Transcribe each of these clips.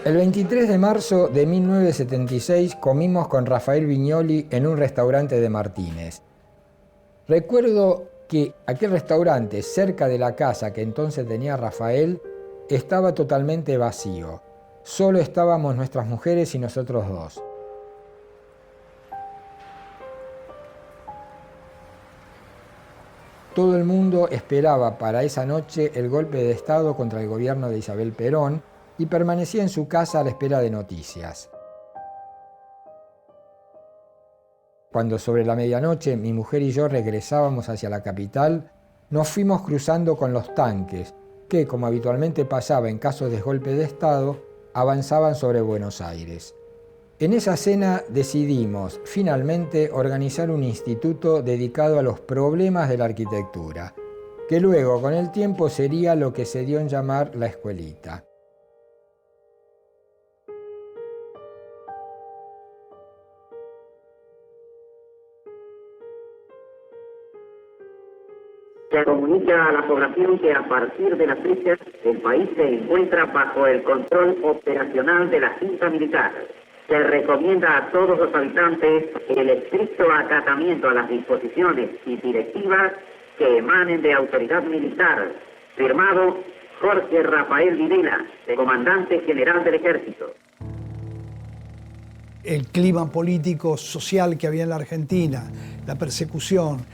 El 23 de marzo de 1976 comimos con Rafael Viñoly en un restaurante de Martínez. Recuerdo que aquel restaurante, cerca de la casa que entonces tenía Rafael, estaba totalmente vacío. Solo estábamos nuestras mujeres y nosotros dos. Todo el mundo esperaba para esa noche el golpe de Estado contra el gobierno de Isabel Perón y permanecía en su casa a la espera de noticias. Cuando sobre la medianoche mi mujer y yo regresábamos hacia la capital, nos fuimos cruzando con los tanques que, como habitualmente pasaba en casos de golpe de Estado, avanzaban sobre Buenos Aires. En esa cena decidimos, finalmente, organizar un instituto dedicado a los problemas de la arquitectura, que luego, con el tiempo, sería lo que se dio en llamar la escuelita. Se comunica a la población que a partir de la fecha el país se encuentra bajo el control operacional de la Junta Militar. Se recomienda a todos los habitantes el estricto acatamiento a las disposiciones y directivas que emanen de autoridad militar. Firmado Jorge Rafael Videla, Comandante General del Ejército. El clima político, social que había en la Argentina, la persecución,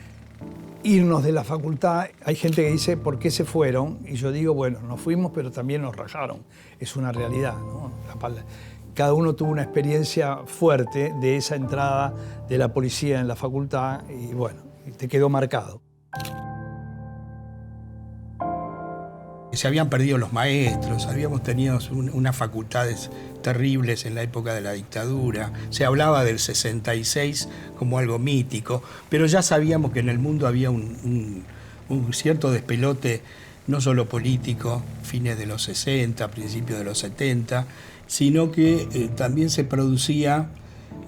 irnos de la facultad, hay gente que dice, ¿por qué se fueron? Y yo digo, bueno, nos fuimos, pero también nos rajaron. Es una realidad, ¿no? Cada uno tuvo una experiencia fuerte de esa entrada de la policía en la facultad y bueno, te quedó marcado. Se habían perdido los maestros, habíamos tenido unas facultades terribles en la época de la dictadura. Se hablaba del 66 como algo mítico, pero ya sabíamos que en el mundo había un cierto despelote, no solo político, fines de los 60, principios de los 70, sino que también se producía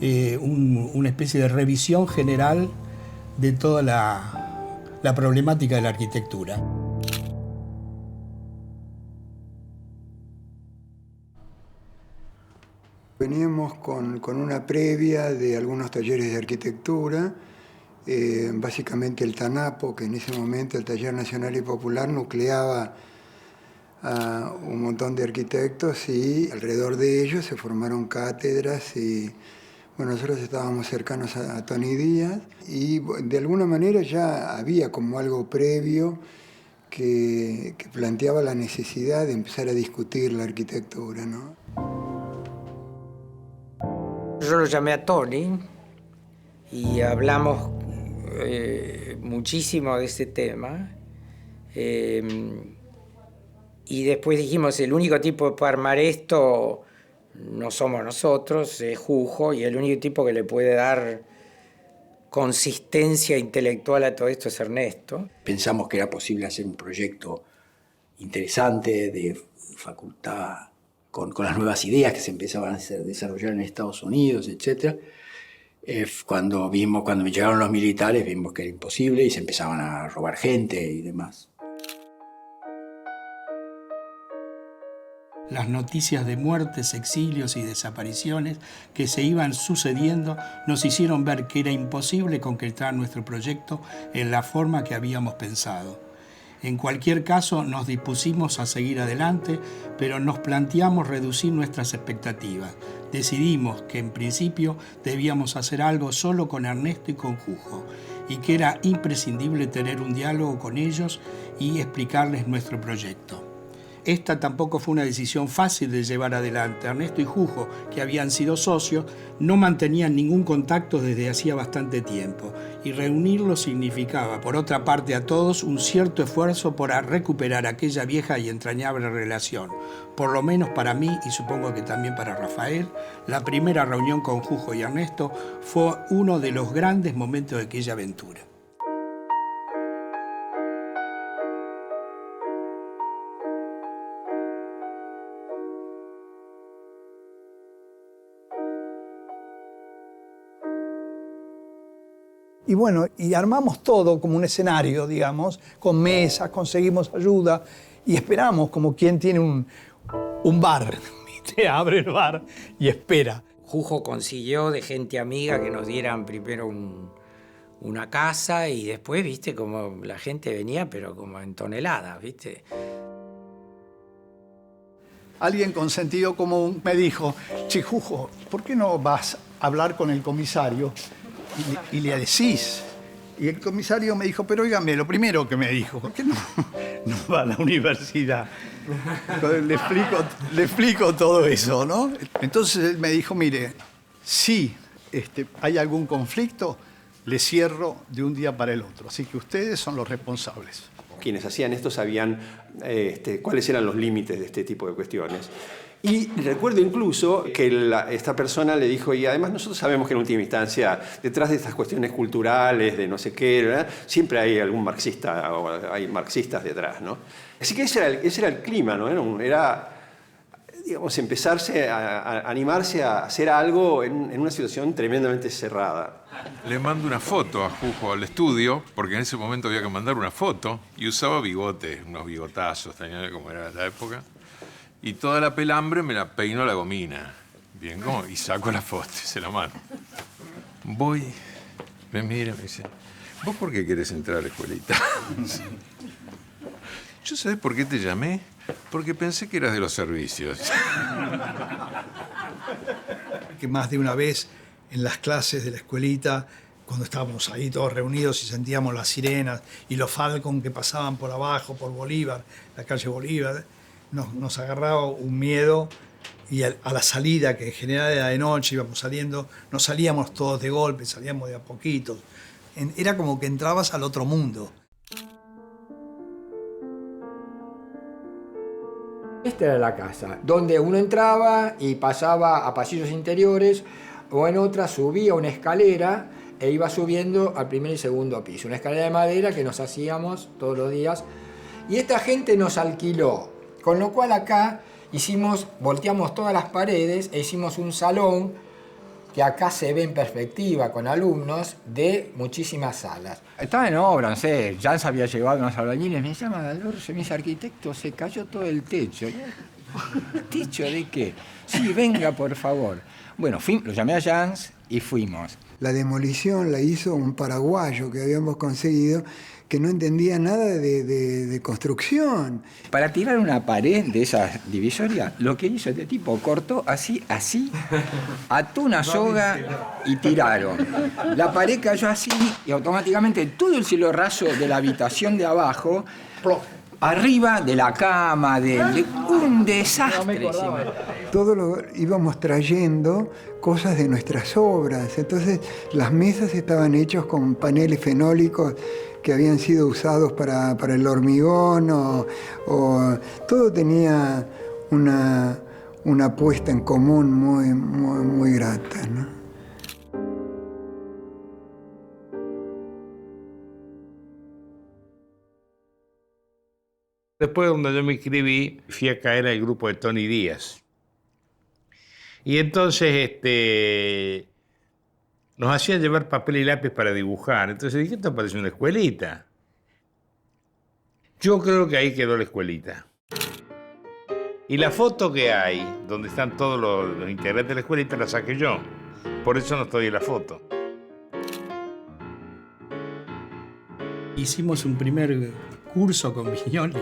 una especie de revisión general de toda la problemática de la arquitectura. Veníamos con una previa de algunos talleres de arquitectura, básicamente el TANAPO, que en ese momento el Taller Nacional y Popular nucleaba a un montón de arquitectos y alrededor de ellos se formaron cátedras y bueno, nosotros estábamos cercanos a Tony Díaz y de alguna manera ya había como algo previo que planteaba la necesidad de empezar a discutir la arquitectura, ¿no? Yo lo llamé a Tony y hablamos muchísimo de ese tema. Y después dijimos, el único tipo para armar esto no somos nosotros, es Jujo, y el único tipo que le puede dar consistencia intelectual a todo esto es Ernesto. Pensamos que era posible hacer un proyecto interesante de facultad con las nuevas ideas que se empezaban a desarrollar en Estados Unidos, etc. Cuando llegaron los militares vimos que era imposible y se empezaban a robar gente y demás. Las noticias de muertes, exilios y desapariciones que se iban sucediendo nos hicieron ver que era imposible concretar nuestro proyecto en la forma que habíamos pensado. En cualquier caso, nos dispusimos a seguir adelante, pero nos planteamos reducir nuestras expectativas. Decidimos que en principio debíamos hacer algo solo con Ernesto y con Jujo, y que era imprescindible tener un diálogo con ellos y explicarles nuestro proyecto. Esta tampoco fue una decisión fácil de llevar adelante. Ernesto y Jujo, que habían sido socios, no mantenían ningún contacto desde hacía bastante tiempo, y reunirlos significaba, por otra parte, a todos un cierto esfuerzo para recuperar aquella vieja y entrañable relación. Por lo menos para mí, y supongo que también para Rafael, la primera reunión con Jujo y Ernesto fue uno de los grandes momentos de aquella aventura. Y bueno, y armamos todo como un escenario, digamos, con mesas, conseguimos ayuda y esperamos como quien tiene un bar. Te abre el bar y espera. Jujo consiguió de gente amiga que nos dieran primero una casa y después, viste, como la gente venía, pero como en toneladas, viste. Alguien con sentido común me dijo, che, Jujo, ¿por qué no vas a hablar con el comisario y le decís? Y el comisario me dijo, pero óigame, lo primero que me dijo, ¿por qué no va a la universidad? Le explico todo eso, ¿no? Entonces él me dijo, mire, si hay algún conflicto, le cierro de un día para el otro. Así que ustedes son los responsables. Quienes hacían esto sabían cuáles eran los límites de este tipo de cuestiones. Y recuerdo incluso que esta persona le dijo, y además nosotros sabemos que en última instancia, detrás de estas cuestiones culturales, de no sé qué, ¿verdad? Siempre hay algún marxista o hay marxistas detrás, ¿no? Así que ese era el clima, ¿no? Era digamos, empezarse a animarse a hacer algo en una situación tremendamente cerrada. Le mando una foto a Jujo al estudio, porque en ese momento había que mandar una foto, y usaba bigotes, unos bigotazos, como era la época. Y toda la pelambre me la peinó la gomina. Bien, ¿cómo? Y saco la foto y se la mando. Voy, me mira, me dice, ¿vos por qué querés entrar a la escuelita? ¿Yo sabés por qué te llamé? Porque pensé que eras de los servicios. Que más de una vez en las clases de la escuelita, cuando estábamos ahí todos reunidos y sentíamos las sirenas y los Falcon que pasaban por abajo, por Bolívar, la calle Bolívar, nos agarraba un miedo y a la salida, que en general era de noche, íbamos saliendo, no salíamos todos de golpe, salíamos de a poquitos. Era como que entrabas al otro mundo. Esta era la casa, donde uno entraba y pasaba a pasillos interiores, o en otra subía una escalera e iba subiendo al primer y segundo piso. Una escalera de madera que nos hacíamos todos los días. Y esta gente nos alquiló, con lo cual acá volteamos todas las paredes e hicimos un salón que acá se ve en perspectiva con alumnos de muchísimas salas. Estaba en obra, no sé, Jans había llevado unos albañiles, me llama Dalorce, me dice, arquitecto, se cayó todo el techo. ¿El techo de qué? Sí, venga, por favor. Bueno, lo llamé a Jans y fuimos. La demolición la hizo un paraguayo que habíamos conseguido, que no entendía nada de construcción. Para tirar una pared de esas divisorias, lo que hizo este tipo, cortó así, ató una soga y tiraron. La pared cayó así y automáticamente todo el cielo raso de la habitación de abajo, arriba de la cama, un desastre. Todo lo íbamos trayendo cosas de nuestras obras. Entonces las mesas estaban hechas con paneles fenólicos que habían sido usados para el hormigón, o todo tenía una puesta en común muy grata, ¿no? Después, cuando yo me inscribí, fui a caer al grupo de Tony Díaz. Y entonces nos hacían llevar papel y lápiz para dibujar. Entonces dije, esto parece una escuelita. Yo creo que ahí quedó la escuelita. Y la foto que hay, donde están todos los integrantes de la escuelita, la saqué yo. Por eso no estoy en la foto. Hicimos un primer curso con Viñoli,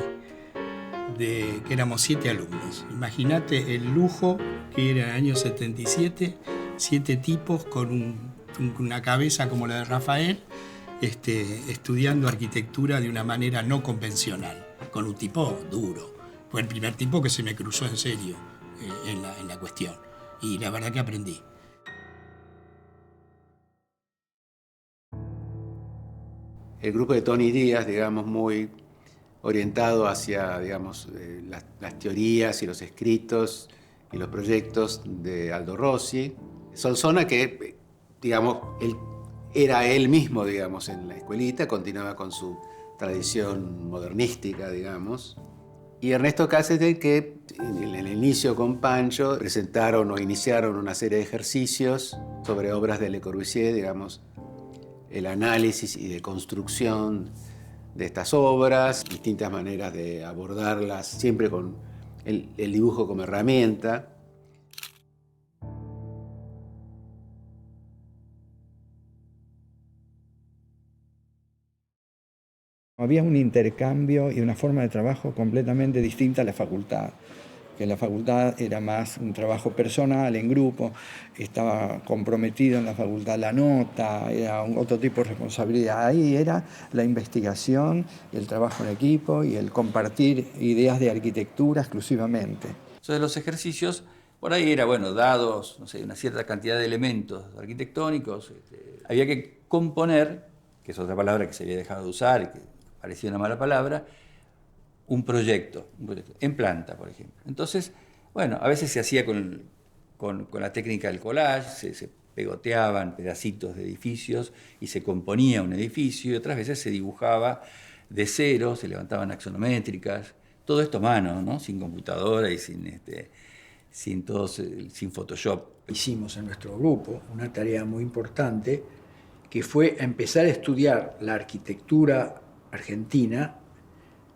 que éramos 7 alumnos. Imagínate el lujo que era el año 77, 7 tipos con una cabeza como la de Rafael, estudiando arquitectura de una manera no convencional, con un tipo duro. Fue el primer tipo que se me cruzó en serio en la cuestión. Y la verdad que aprendí. El grupo de Tony Díaz, digamos, muy orientado hacia, digamos, las teorías y los escritos y los proyectos de Aldo Rossi. Solsona, que, digamos, era él mismo, digamos, en la escuelita, continuaba con su tradición modernística, digamos. Y Ernesto Cáceres, que en el inicio con Pancho presentaron o iniciaron una serie de ejercicios sobre obras de Le Corbusier, digamos, el análisis y de construcción de estas obras, distintas maneras de abordarlas, siempre con el dibujo como herramienta. Había un intercambio y una forma de trabajo completamente distinta a la facultad, que la facultad era más un trabajo personal, en grupo, estaba comprometido en la facultad la nota, era otro tipo de responsabilidad. Ahí era la investigación, el trabajo en equipo y el compartir ideas de arquitectura exclusivamente. Entonces los ejercicios, por ahí era, bueno, dados, no sé, una cierta cantidad de elementos arquitectónicos, había que componer, que es otra palabra que se había dejado de usar y que parecía una mala palabra, un proyecto en planta, por ejemplo. Entonces, bueno, a veces se hacía con la técnica del collage, se pegoteaban pedacitos de edificios y se componía un edificio, y otras veces se dibujaba de cero, se levantaban axonométricas, todo esto a mano, ¿no? Sin computadora y sin Photoshop. Hicimos en nuestro grupo una tarea muy importante que fue empezar a estudiar la arquitectura argentina,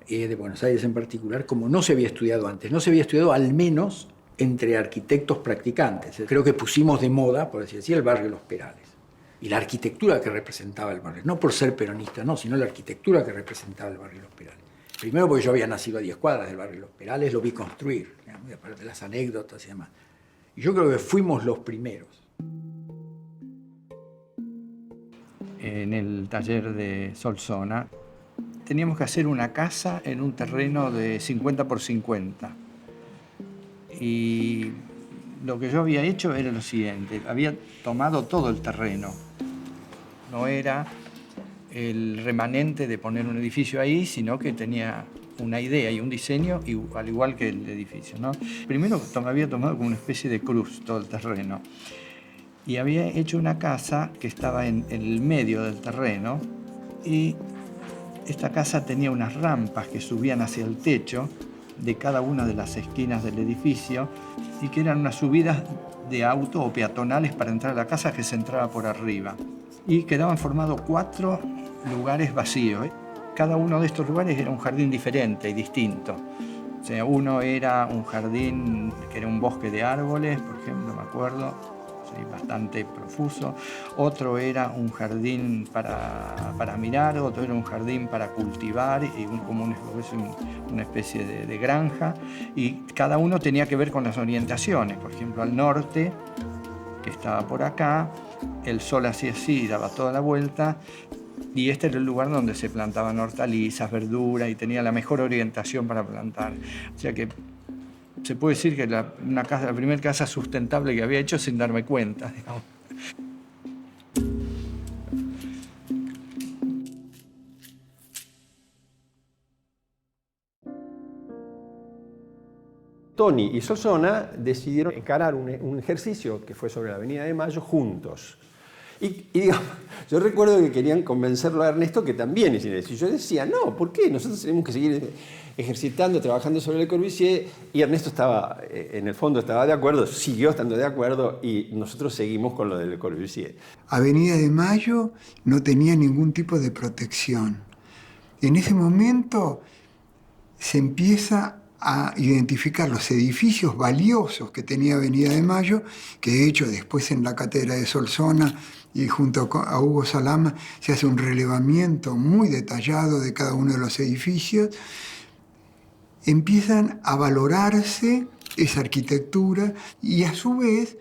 de Buenos Aires en particular, como no se había estudiado antes. No se había estudiado al menos entre arquitectos practicantes. Creo que pusimos de moda, por así decir, el barrio Los Perales. Y la arquitectura que representaba el barrio. No por ser peronista, no, sino la arquitectura que representaba el barrio Los Perales. Primero porque yo había nacido a 10 cuadras del barrio Los Perales, lo vi construir, digamos, aparte de las anécdotas y demás. Y yo creo que fuimos los primeros. En el taller de Solsona teníamos que hacer una casa en un terreno de 50 por 50. Y lo que yo había hecho era lo siguiente, había tomado todo el terreno. No era el remanente de poner un edificio ahí, sino que tenía una idea y un diseño al igual que el edificio, ¿no? Primero había tomado como una especie de cruz todo el terreno. Y había hecho una casa que estaba en el medio del terreno y esta casa tenía unas rampas que subían hacia el techo de cada una de las esquinas del edificio y que eran unas subidas de auto o peatonales para entrar a la casa que se entraba por arriba. Y quedaban formados 4 lugares vacíos. Cada uno de estos lugares era un jardín diferente y distinto. O sea, uno era un jardín que era un bosque de árboles, por ejemplo, me acuerdo, bastante profuso. Otro era un jardín para mirar, otro era un jardín para cultivar y como una especie de granja. Y cada uno tenía que ver con las orientaciones. Por ejemplo, al norte, que estaba por acá, el sol hacía así, daba toda la vuelta. Y este era el lugar donde se plantaban hortalizas, verduras y tenía la mejor orientación para plantar. O sea que se puede decir que la primera casa sustentable que había hecho sin darme cuenta, digamos. Toni y Solsona decidieron encarar un ejercicio que fue sobre la Avenida de Mayo juntos. Y digamos, yo recuerdo que querían convencerlo a Ernesto que también hiciera eso. Y yo decía, no, ¿por qué? Nosotros tenemos que seguir ejercitando, trabajando sobre Le Corbusier. Y Ernesto estaba, en el fondo estaba de acuerdo, siguió estando de acuerdo y nosotros seguimos con lo de Le Corbusier. Avenida de Mayo no tenía ningún tipo de protección. En ese momento se empieza a identificar los edificios valiosos que tenía Avenida de Mayo, que de hecho después en la cátedra de Solsona y junto a Hugo Salama se hace un relevamiento muy detallado de cada uno de los edificios. Empiezan a valorarse esa arquitectura y a su vez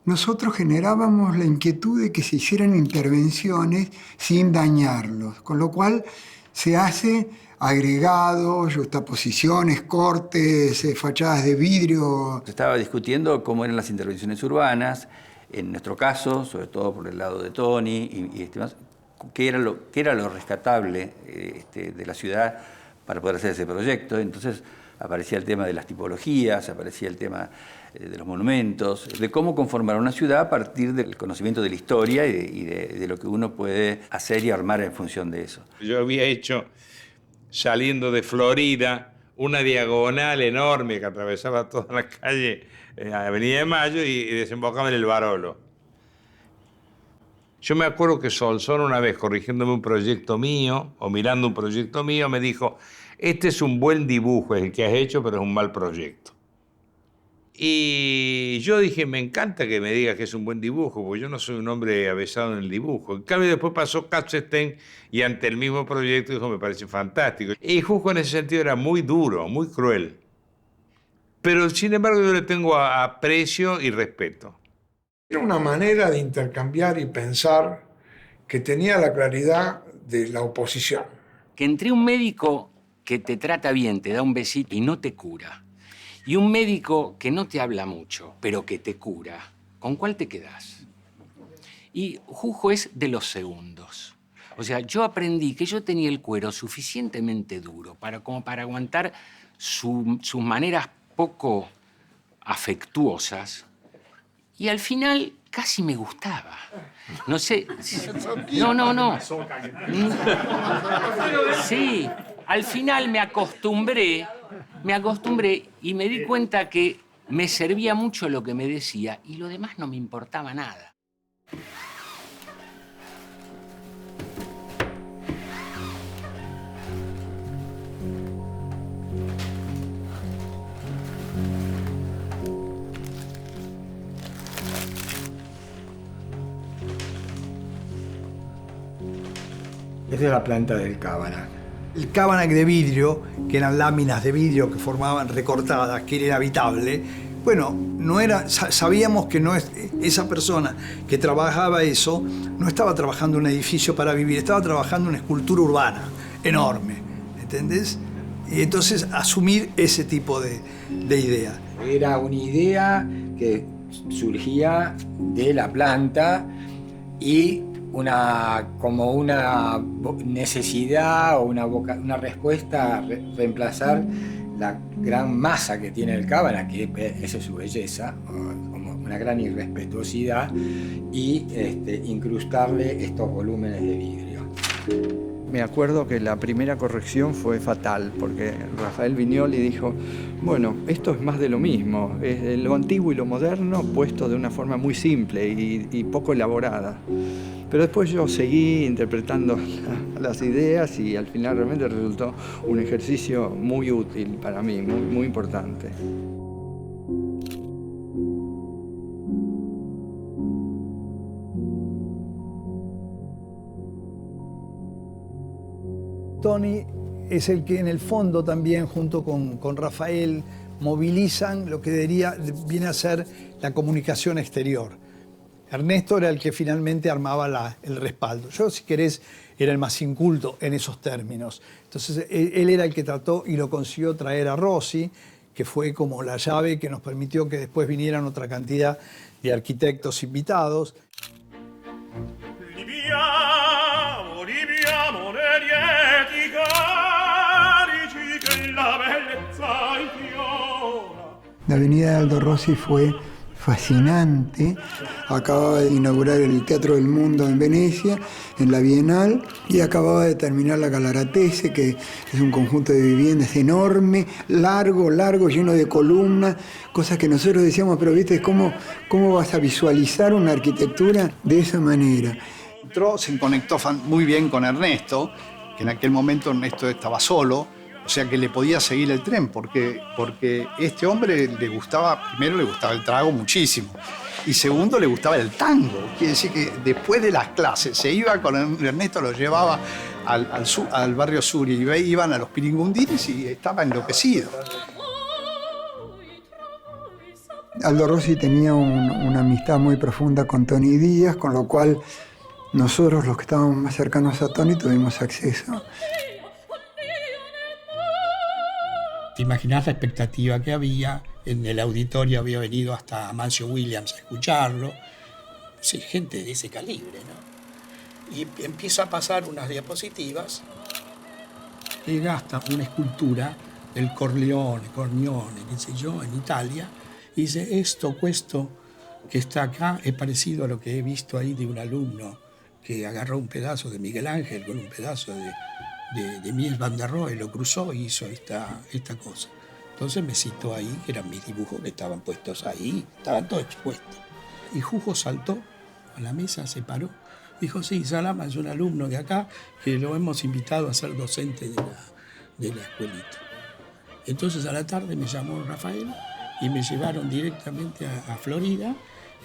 nosotros generábamos la inquietud de que se hicieran intervenciones sin dañarlos, con lo cual se hace agregados, justaposiciones, cortes, fachadas de vidrio. Se estaba discutiendo cómo eran las intervenciones urbanas, en nuestro caso, sobre todo por el lado de Toni, y qué era lo rescatable de la ciudad para poder hacer ese proyecto. Entonces aparecía el tema de las tipologías, aparecía el tema de los monumentos, de cómo conformar una ciudad a partir del conocimiento de la historia y de lo que uno puede hacer y armar en función de eso. Yo había hecho, saliendo de Florida, una diagonal enorme que atravesaba toda la calle Avenida de Mayo y desembocaba en el Barolo. Yo me acuerdo que Solsón una vez, corrigiéndome un proyecto mío, o mirando un proyecto mío, me dijo, este es un buen dibujo, es el que has hecho, pero es un mal proyecto. Y yo dije, me encanta que me digas que es un buen dibujo, porque yo no soy un hombre avesado en el dibujo. En cambio, después pasó Katzenstein y ante el mismo proyecto dijo, me parece fantástico. Y Jujo en ese sentido era muy duro, muy cruel. Pero sin embargo yo le tengo aprecio y respeto. Era una manera de intercambiar y pensar que tenía la claridad de la oposición. Que entre un médico que te trata bien, te da un besito y no te cura, y un médico que no te habla mucho, pero que te cura, ¿con cuál te quedás? Y Jujo es de los segundos. O sea, yo aprendí que yo tenía el cuero suficientemente duro como para aguantar sus maneras poco afectuosas, y al final casi me gustaba. No sé. No. Sí, al final me acostumbré y me di cuenta que me servía mucho lo que me decía y lo demás no me importaba nada. Esta es la planta del cábanac. El cábanac de vidrio, que eran láminas de vidrio que formaban recortadas, que era inhabitable, bueno, sabíamos que esa persona que trabajaba eso no estaba trabajando en un edificio para vivir, estaba trabajando en una escultura urbana enorme, ¿entendés? Y entonces asumir ese tipo de idea. Era una idea que surgía de la planta y como una necesidad o una respuesta a reemplazar la gran masa que tiene el cábanac, que esa es su belleza, como una gran irrespetuosidad, y incrustarle estos volúmenes de vidrio. Me acuerdo que la primera corrección fue fatal, porque Rafael Viñoly dijo, bueno, esto es más de lo mismo, es lo antiguo y lo moderno puesto de una forma muy simple y poco elaborada. Pero después yo seguí interpretando las ideas y al final realmente resultó un ejercicio muy útil para mí, muy importante. Tony es el que en el fondo también, junto con Rafael, movilizan lo que viene a ser la comunicación exterior. Ernesto era el que finalmente armaba el respaldo. Yo, si querés, era el más inculto en esos términos. Entonces, él era el que trató y lo consiguió traer a Rossi, que fue como la llave que nos permitió que después vinieran otra cantidad de arquitectos invitados. La avenida de Aldo Rossi fue fascinante. Acababa de inaugurar el Teatro del Mundo en Venecia, en la Bienal, y acababa de terminar la Galaratese, que es un conjunto de viviendas enorme, largo, lleno de columnas, cosas que nosotros decíamos, pero viste, ¿cómo vas a visualizar una arquitectura de esa manera? Entró, se conectó muy bien con Ernesto, que en aquel momento Ernesto estaba solo, o sea que le podía seguir el tren, porque este hombre primero le gustaba el trago muchísimo, y segundo le gustaba el tango. Quiere decir que después de las clases se iba con Ernesto, lo llevaba al barrio sur y iban a los Piringundines y estaba enloquecido. Aldo Rossi tenía una amistad muy profunda con Tony Díaz, con lo cual nosotros, los que estábamos más cercanos a Tony, tuvimos acceso. ¿Te imaginás la expectativa que había? En el auditorio había venido hasta Amancio Williams a escucharlo. Sí, gente de ese calibre, ¿no? Y empieza a pasar unas diapositivas. Llega hasta una escultura del Corleone, qué sé yo, en Italia. Y dice, questo que está acá es parecido a lo que he visto ahí de un alumno que agarró un pedazo de Miguel Ángel con un pedazo de Mies van der Rohe, lo cruzó y hizo esta cosa. Entonces me citó ahí, que eran mis dibujos que estaban puestos ahí, estaban todos expuestos. Y Jujo saltó a la mesa, se paró Dijo, sí, Salama es un alumno de acá que lo hemos invitado a ser docente de la escuelita. Entonces a la tarde me llamó Rafael y me llevaron directamente a Florida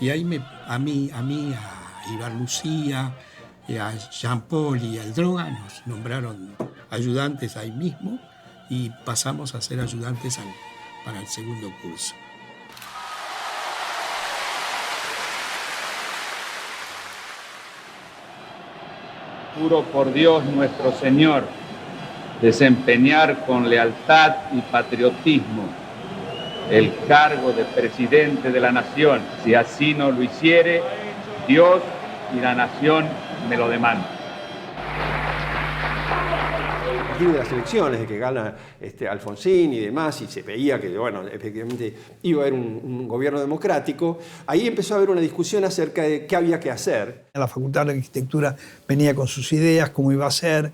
y ahí a mí, a Ibar Lucía, a Jean Paul y al Droga nos nombraron ayudantes ahí mismo y pasamos a ser ayudantes para el segundo curso. Juro por Dios nuestro Señor desempeñar con lealtad y patriotismo el cargo de presidente de la nación. Si así no lo hiciere, Dios y la nación me lo demandan. A partir de las elecciones, de que gana Alfonsín y demás, y se veía que, bueno, efectivamente iba a haber un gobierno democrático, ahí empezó a haber una discusión acerca de qué había que hacer. La Facultad de Arquitectura venía con sus ideas, cómo iba a ser.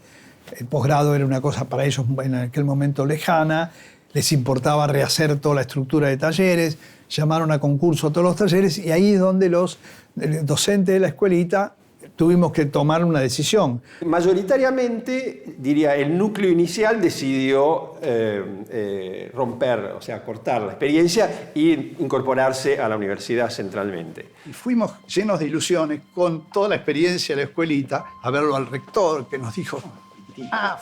El posgrado era una cosa para ellos en aquel momento lejana. Les importaba rehacer toda la estructura de talleres. Llamaron a concurso todos los talleres y ahí es donde los docentes de la escuelita tuvimos que tomar una decisión. Mayoritariamente, diría, el núcleo inicial decidió romper, o sea, cortar la experiencia e incorporarse a la universidad centralmente. Y fuimos llenos de ilusiones con toda la experiencia de la escuelita a verlo al rector que nos dijo,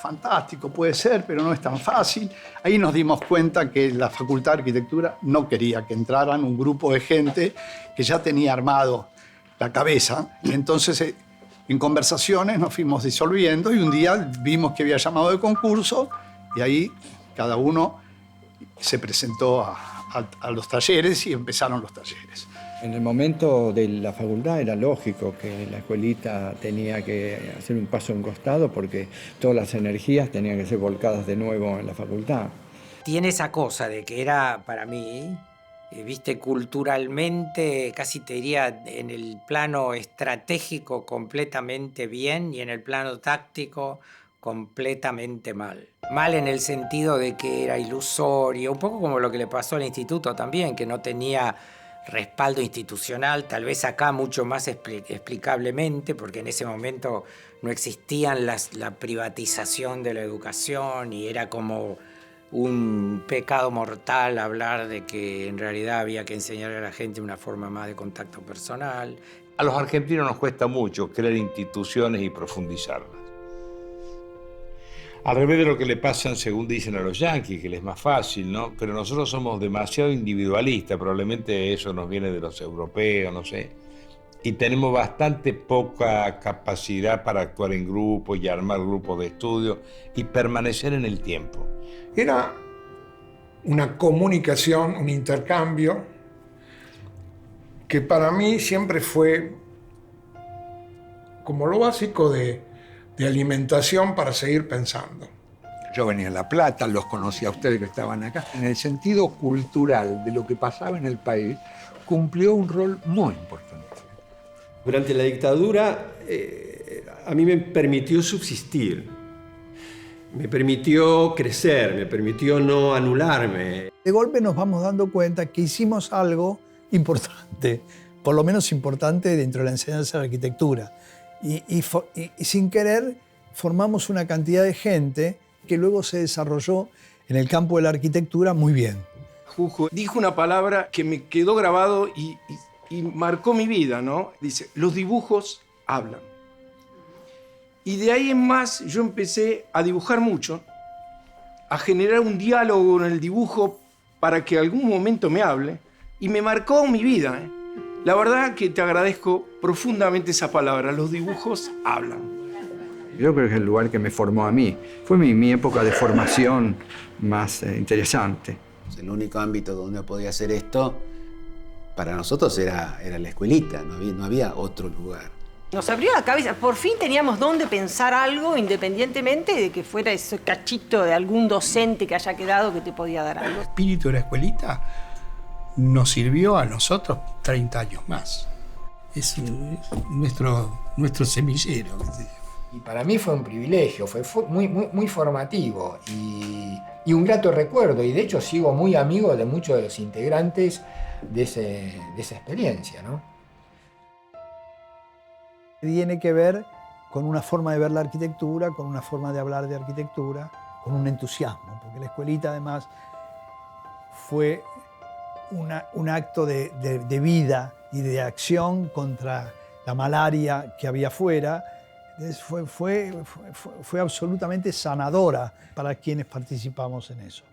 fantástico, puede ser, pero no es tan fácil. Ahí nos dimos cuenta que la Facultad de Arquitectura no quería que entraran un grupo de gente que ya tenía armado la cabeza, y entonces en conversaciones nos fuimos disolviendo y un día vimos que había llamado de concurso y ahí cada uno se presentó a los talleres y empezaron los talleres. En el momento de la facultad era lógico que la escuelita tenía que hacer un paso a un costado porque todas las energías tenían que ser volcadas de nuevo en la facultad. Tiene esa cosa de que era para mí, viste, culturalmente, casi te diría, en el plano estratégico completamente bien y en el plano táctico completamente mal. Mal en el sentido de que era ilusorio, un poco como lo que le pasó al instituto también, que no tenía respaldo institucional, tal vez acá mucho más explicablemente, porque en ese momento no existían la privatización de la educación y era como un pecado mortal hablar de que en realidad había que enseñar a la gente una forma más de contacto personal. A los argentinos nos cuesta mucho crear instituciones y profundizarlas. Al revés de lo que le pasan, según dicen a los yanquis, que les es más fácil, ¿no? Pero nosotros somos demasiado individualistas, probablemente eso nos viene de los europeos, no sé. Y tenemos bastante poca capacidad para actuar en grupo y armar grupos de estudio y permanecer en el tiempo. Era una comunicación, un intercambio, que para mí siempre fue como lo básico de alimentación para seguir pensando. Yo venía de La Plata, los conocí a ustedes que estaban acá. En el sentido cultural de lo que pasaba en el país, cumplió un rol muy importante. Durante la dictadura, a mí me permitió subsistir, me permitió crecer, me permitió no anularme. De golpe nos vamos dando cuenta que hicimos algo importante, por lo menos importante dentro de la enseñanza de la arquitectura. Y sin querer formamos una cantidad de gente que luego se desarrolló en el campo de la arquitectura muy bien. Jujo dijo una palabra que me quedó grabado y marcó mi vida, ¿no? Dice, los dibujos hablan. Y de ahí en más yo empecé a dibujar mucho, a generar un diálogo con el dibujo para que algún momento me hable, y me marcó mi vida, ¿eh? La verdad que te agradezco profundamente esa palabra, los dibujos hablan. Yo creo que es el lugar que me formó a mí. Fue mi época de formación más interesante. El único ámbito donde podía hacer esto, para nosotros era la escuelita, no había otro lugar. Nos abrió la cabeza, por fin teníamos dónde pensar algo independientemente de que fuera ese cachito de algún docente que haya quedado que te podía dar algo. El espíritu de la escuelita nos sirvió a nosotros 30 años más. Es nuestro semillero. Y para mí fue un privilegio, fue muy formativo y un grato recuerdo. Y de hecho sigo muy amigo de muchos de los integrantes de esa experiencia, ¿no? Tiene que ver con una forma de ver la arquitectura, con una forma de hablar de arquitectura, con un entusiasmo, porque la escuelita además fue un acto de vida y de acción contra la malaria que había afuera. Fue absolutamente sanadora para quienes participamos en eso.